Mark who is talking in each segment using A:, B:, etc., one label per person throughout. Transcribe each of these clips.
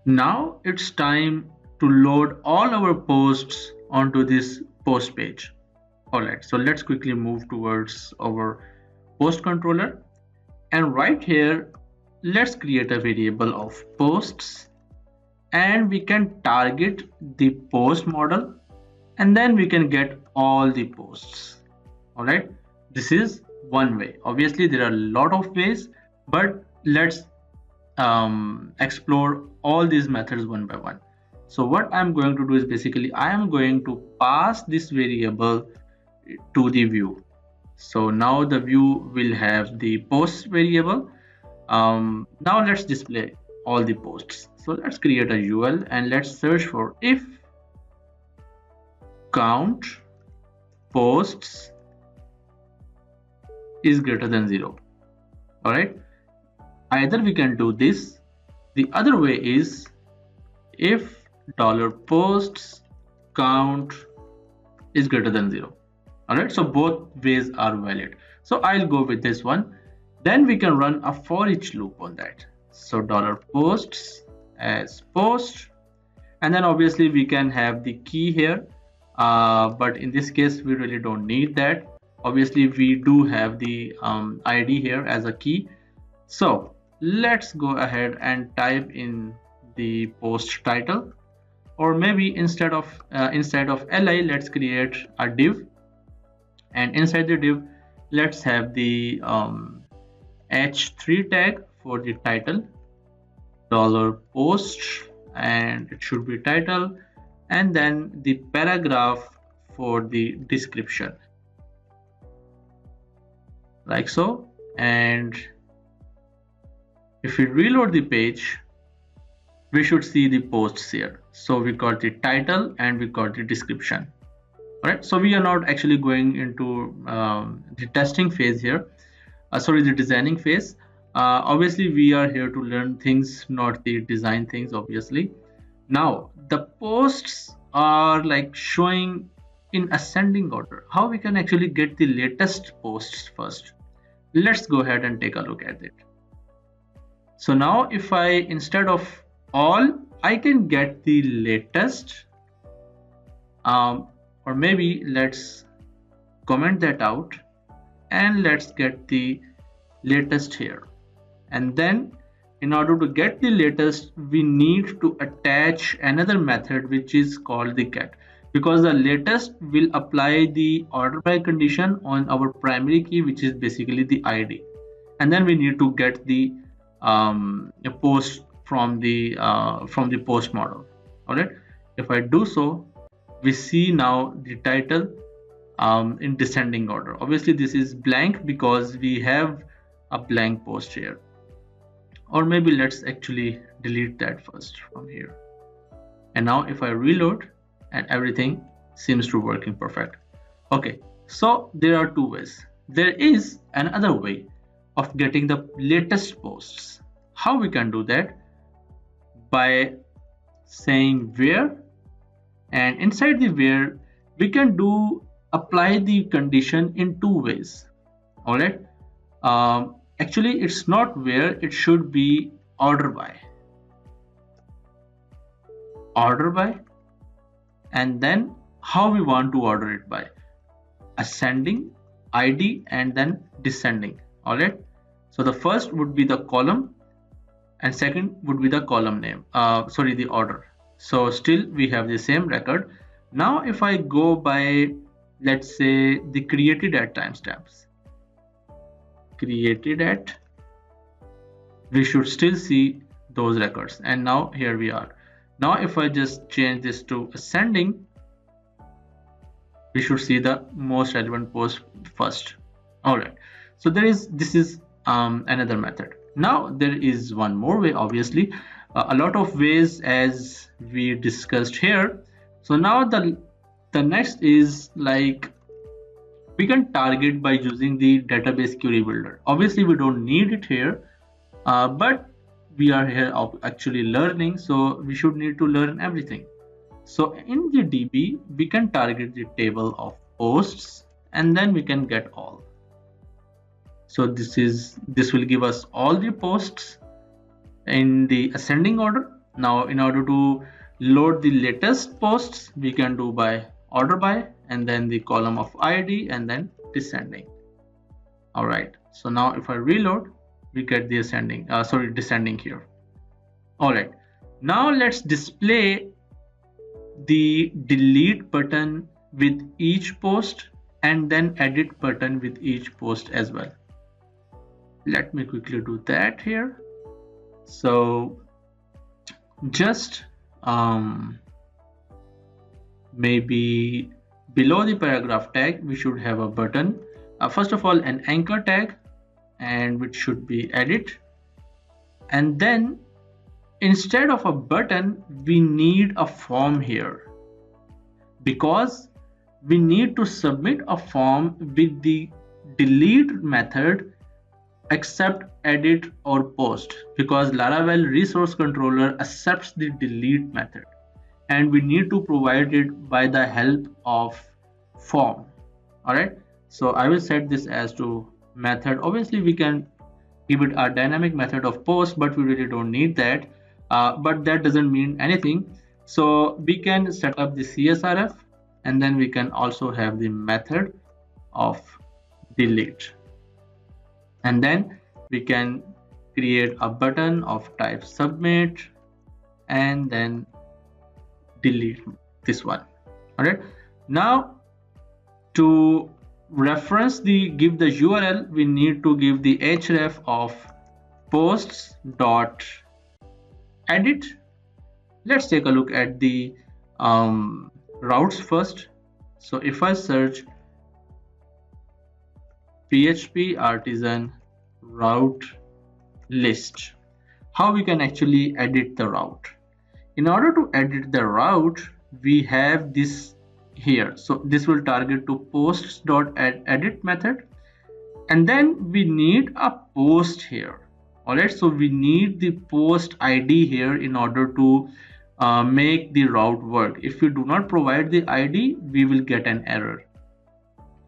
A: Now it's time to load all our posts onto this post page. Alright, so let's quickly move towards our post controller, and right here let's create a variable of posts, and we can target the post model, and then we can get all the posts. Alright, this is one way. Obviously there are a lot of ways, but let's explore all these methods one by one. So what I'm going to do is basically I am going to pass this variable to the view. So now the view will have the post variable. Now let's display all the posts. So let's create a UL and let's search for if count posts is greater than 0. All right, either we can do this. The other way is if $posts count is greater than 0. All right, so both ways are valid. So I'll go with this one. Then we can run a for each loop on that. So $posts as post, and then obviously we can have the key here, but in this case we really don't need that. Obviously we do have the ID here as a key. So let's go ahead and type in the post title, or maybe instead of li, let's create a div, and inside the div let's have the h3 tag for the title, $post, and it should be title, and then the paragraph for the description, like so. And if we reload the page, we should see the posts here. So we got the title and we got the description. All right, so we are not actually going into the testing phase here, the designing phase. Obviously we are here to learn things, not the design things, obviously. Now the posts are like showing in ascending order. How we can actually get the latest posts first? Let's go ahead and take a look at it. So now if I, instead of all, I can get the latest, or maybe let's comment that out and let's get the latest here. And then in order to get the latest, we need to attach another method which is called the get, because the latest will apply the order by condition on our primary key, which is basically the ID, and then we need to get the post from the post model. All right, if I do so, we see now the title in descending order. Obviously this is blank because we have a blank post here, or maybe let's actually delete that first from here. And now if I reload, and everything seems to working perfect. Okay, so there are two ways. There is another way of getting the latest posts. How we can do that? By saying where, and inside the where we can do apply the condition in two ways. All right, actually it's not where, it should be order by, and then how we want to order it by: ascending, ID, and then descending. All right, so the first would be the column and second would be the column name, the order. So still we have the same record. Now if I go by, let's say, the created at timestamps, we should still see those records, and now here we are. Now if I just change this to ascending, we should see the most relevant post first. All right, so this is another method. Now there is one more way, obviously a lot of ways as we discussed here. So now the next is like we can target by using the database query builder. Obviously we don't need it here, but we are here actually learning, so we should need to learn everything. So in the DB we can target the table of posts, and then we can get all. So this will give us all the posts in the ascending order, Now in order to load the latest posts, we can do by order by, and then the column of ID, and then descending. All right, so now if I reload, we get the descending here. All right, now let's display the delete button with each post and then edit button with each post as well. Let me quickly do that here. So just maybe below the paragraph tag, we should have a button. First of all, an anchor tag, and which should be edit. And then instead of a button, we need a form here, because we need to submit a form with the delete method except edit or post, because Laravel resource controller accepts the delete method, and we need to provide it by the help of form. All right, so I will set this as to method. Obviously we can give it a dynamic method of post, but we really don't need that. But that doesn't mean anything. So we can set up the CSRF, and then we can also have the method of delete, and then we can create a button of type submit, and then delete this one. All right, now to reference give the URL, we need to give the href of posts dot edit. Let's take a look at the routes first. So if I search PHP artisan route list, how we can actually edit the route. In order to edit the route, we have this here. So this will target to posts.edit method, and then we need a post here. All right, so we need the post ID here in order to make the route work. If we do not provide the ID, we will get an error.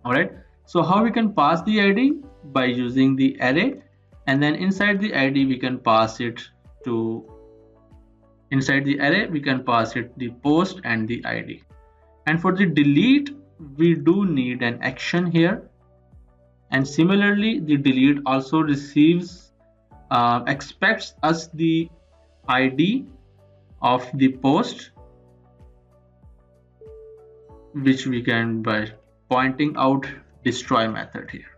A: All right, so how we can pass the ID? By using the array, and then inside the ID we can pass it to, inside the array we can pass it the post and the ID. And for the delete, we do need an action here, and similarly the delete also receives expects us the ID of the post, which we can by pointing out destroy method here.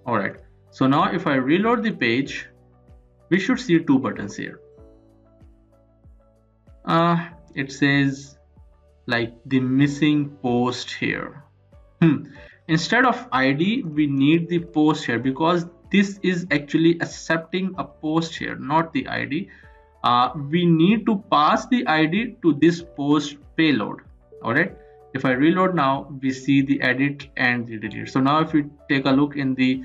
A: All right, so now if I reload the page, we should see two buttons here. It says like the missing post here. Instead of ID, we need the post here, because this is actually accepting a post here, not the ID. We need to pass the ID to this post payload. All right, if I reload now, we see the edit and the delete. So now if we take a look in the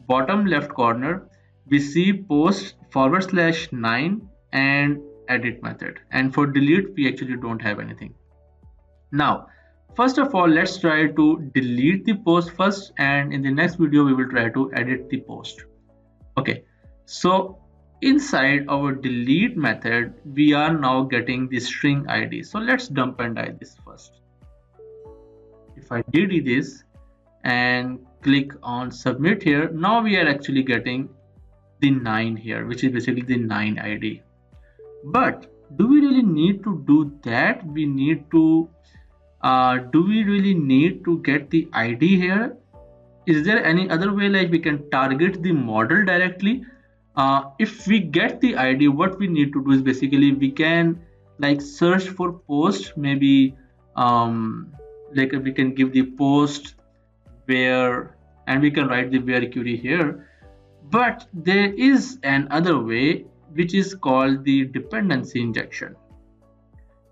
A: bottom left corner, we see post /9 and edit method, and for delete we actually don't have anything. Now first of all, let's try to delete the post first, and in the next video we will try to edit the post. Okay, so inside our delete method we are now getting the string ID. So let's dump and ID this first. If I DD this and click on submit here, now we are actually getting the 9 here, which is basically the 9 ID. But do we really need to do that? We need to do we really need to get the ID here? Is there any other way, like we can target the model directly? If we get the ID, what we need to do is basically we can like search for post, maybe like we can give the post where, and we can write the where query here. But there is another way, which is called the dependency injection,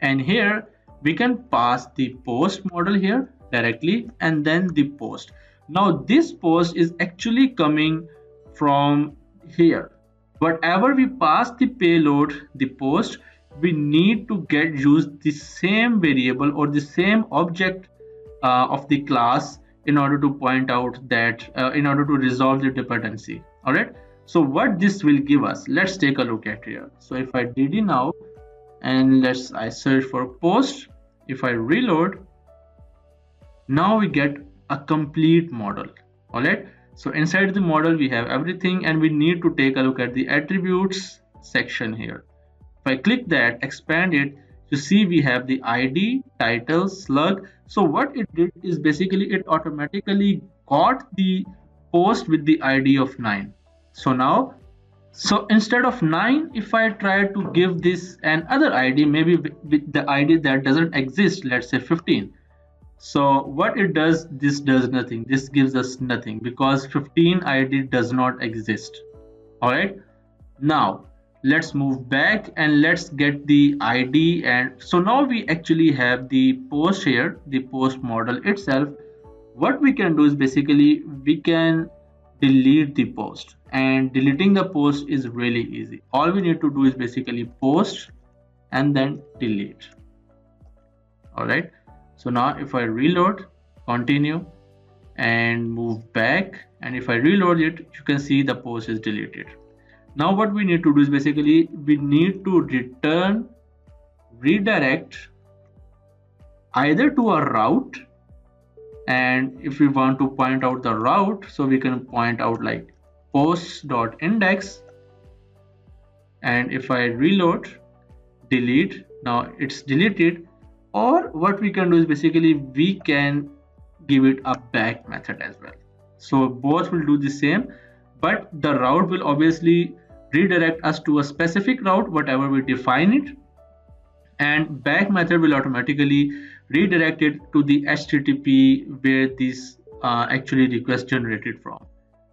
A: and here we can pass the post model here directly, and then the post. Now this post is actually coming from here. Whatever we pass the payload, the post, we need to use the same variable or the same object of the class in order to point out that in order to resolve the dependency. All right, So what this will give us, let's take a look at here. So if I dd now and I search for post, if I reload, now we get a complete model. All right, so inside the model we have everything, and we need to take a look at the attributes section here. If I click that, expand it, you see we have the ID, title, slug. So what it did is basically it automatically got the post with the ID of 9. So instead of 9, if I try to give this another ID, maybe with the ID that doesn't exist, let's say 15. So what it does, this does nothing. This gives us nothing because 15 ID does not exist. All right. Now let's move back and let's get the ID. And so now we actually have the post here, the post model itself. What we can do is basically we can delete the post, and deleting the post is really easy. All we need to do is basically post and then delete. All right. So now if I reload, continue and move back, and if I reload it, you can see the post is deleted. Now what we need to do is basically we need to redirect either to a route, and if we want to point out the route, so we can point out like post.index, and if I reload, delete, now it's deleted. Or what we can do is basically we can give it a back method as well. So both will do the same, but the route will obviously redirect us to a specific route, whatever we define it, and back method will automatically redirect it to the HTTP where this actually request generated from.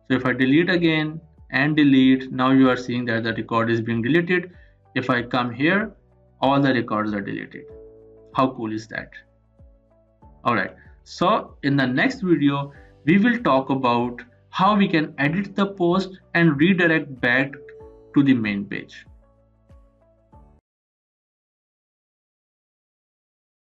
A: So if I delete again and delete, now you are seeing that the record is being deleted. If I come here, all the records are deleted. How cool is that? All right, so in the next video we will talk about how we can edit the post and redirect back to the main page.